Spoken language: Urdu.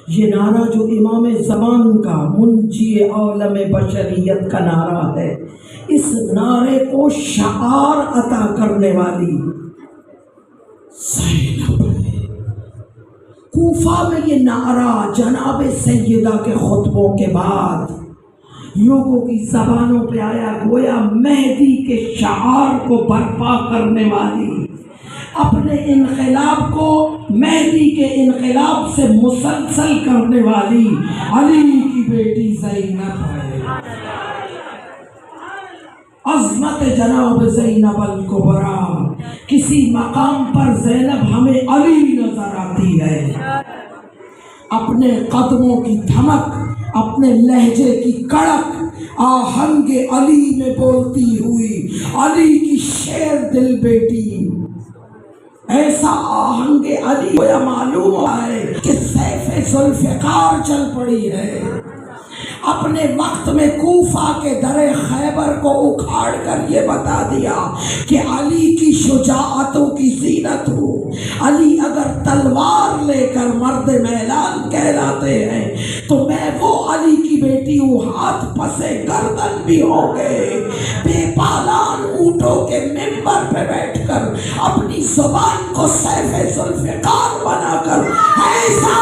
یہ نعرہ جو امام زمان کا منجی عالم بشریت کا نعرہ ہے، اس نعرے کو شعار عطا کرنے والی زینب ہے۔ کوفہ میں یہ نعرہ جناب سیدہ کے خطبوں کے بعد لوگوں کی زبانوں پہ آیا، گویا مہدی کے شعار کو برپا کرنے والی، اپنے انقلاب کو مہدی کے انقلاب سے مسلسل کرنے والی علی کی بیٹی زینب ہے۔ عظمت جناب زینب الکبریٰ، کسی مقام پر زینب ہمیں علی نظر آتی ہے، اپنے قدموں کی دھمک، اپنے لہجے کی کڑک، آہنگ علی میں بولتی ہوئی علی کی شیر دل بیٹی، ایسا آہنگ علی کو معلوم ہے کہ سیف ذوالفقار چل پڑی ہے۔ اپنے وقت میں کوفہ کے در خیبر کو اکھاڑ کر یہ بتا دیا کہ علی کی شجاعتوں کی زینت ہوں، علی اگر تلوار لے کر مرد میدان کہلاتے ہیں تو میں وہ علی کی بیٹی ہوں، ہاتھ پسے گردن بھی ہوں گے، بے پالان اونٹوں کے منبر پہ بیٹھ کر اپنی زبان کو سیف ذوالفقار بنا کر ایسا